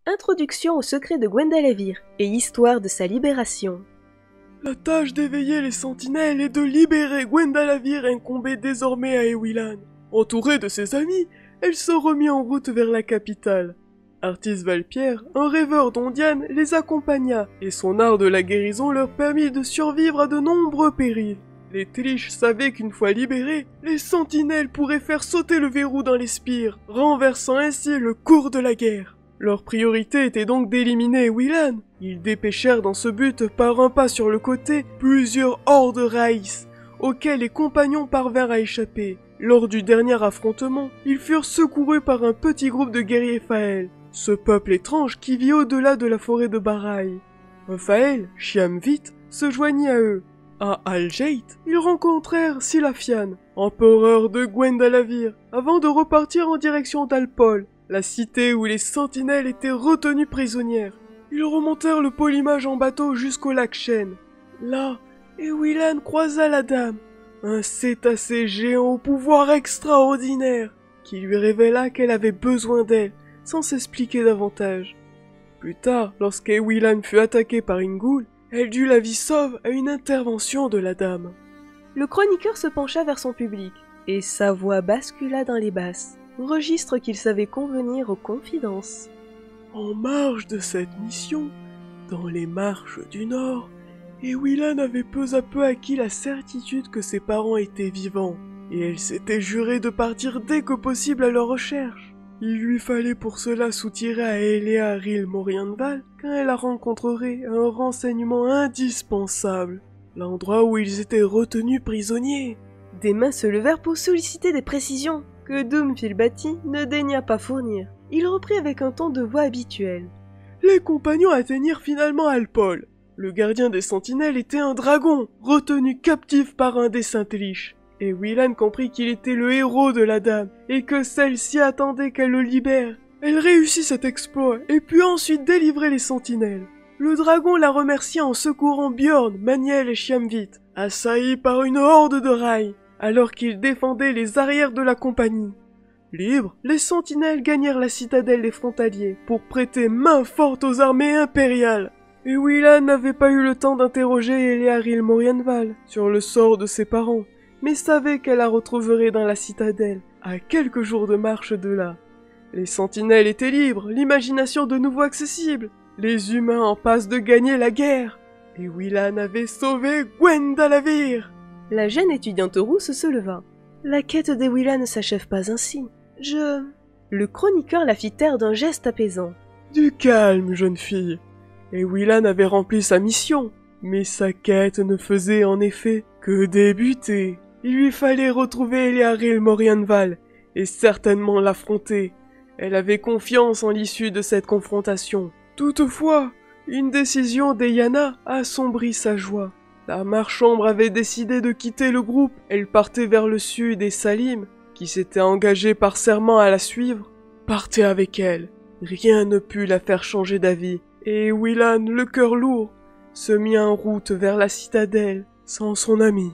Introduction au secret de Gwendalavir et histoire de sa libération. La tâche d'éveiller les sentinelles et de libérer Gwendalavir incombait désormais à Ewilan. Entourée de ses amis, elle se remit en route vers la capitale. Artis Valpierre, un rêveur d'Ondiane, les accompagna, et son art de la guérison leur permit de survivre à de nombreux périls. Les Telish savaient qu'une fois libérés, les sentinelles pourraient faire sauter le verrou dans les spires, renversant ainsi le cours de la guerre. Leur priorité était donc d'éliminer Ewilan. Ils dépêchèrent dans ce but par un pas sur le côté plusieurs hordes Raïs, auxquelles les compagnons parvinrent à échapper. Lors du dernier affrontement, ils furent secourus par un petit groupe de guerriers Fael, ce peuple étrange qui vit au-delà de la forêt de Baraï. Un Fael, Chiamvit, se joignit à eux. À Al-Jait, ils rencontrèrent Silafian, empereur de Gwendalavir, avant de repartir en direction d'Alpol, la cité où les sentinelles étaient retenues prisonnières. Ils remontèrent le Polymage en bateau jusqu'au lac Shen. Là, Ewilan croisa la dame, un cétacé géant au pouvoir extraordinaire, qui lui révéla qu'elle avait besoin d'elle, sans s'expliquer davantage. Plus tard, lorsqu'Ewilan fut attaquée par une goule, elle dut la vie sauve à une intervention de la dame. Le chroniqueur se pencha vers son public, et sa voix bascula dans les basses, registre qu'il savait convenir aux confidences. En marge de cette mission, dans les marches du Nord, Ewilan avait peu à peu acquis la certitude que ses parents étaient vivants, et elle s'était jurée de partir dès que possible à leur recherche. Il lui fallait pour cela soutirer à Elearil Morianval quand elle la rencontrerait un renseignement indispensable, l'endroit où ils étaient retenus prisonniers. Des mains se levèrent pour solliciter des précisions, que Doom Filbati ne daigna pas fournir. Il reprit avec un ton de voix habituel. Les compagnons atteignirent finalement Alpol. Le gardien des sentinelles était un dragon, retenu captif par un des Saint-Telish. Ewilan comprit qu'il était le héros de la dame, et que celle-ci attendait qu'elle le libère. Elle réussit cet exploit, et put ensuite délivrer les sentinelles. Le dragon la remercia en secourant Bjorn, Maniel et Chiamvit, assaillis par une horde de rails, alors qu'ils défendaient les arrières de la compagnie. Libres, les sentinelles gagnèrent la citadelle des frontaliers, pour prêter main forte aux armées impériales. Ewilan n'avait pas eu le temps d'interroger Elearil Morianval sur le sort de ses parents, mais savait qu'elle la retrouverait dans la citadelle, à quelques jours de marche de là. Les sentinelles étaient libres, l'imagination de nouveau accessible, les humains en passe de gagner la guerre. Ewilan avait sauvé Gwendalavir. La jeune étudiante rousse se leva. La quête d'Ewilan ne s'achève pas ainsi. Le chroniqueur la fit taire d'un geste apaisant. Du calme, jeune fille. Ewilan avait rempli sa mission, mais sa quête ne faisait en effet que débuter. Il lui fallait retrouver Elearil Morianval et certainement l'affronter. Elle avait confiance en l'issue de cette confrontation. Toutefois, une décision d'Eyana assombrit sa joie. La marchombre avait décidé de quitter le groupe. Elle partait vers le sud et Salim, qui s'était engagé par serment à la suivre, partait avec elle. Rien ne put la faire changer d'avis, et Ewilan, le cœur lourd, se mit en route vers la citadelle sans son ami.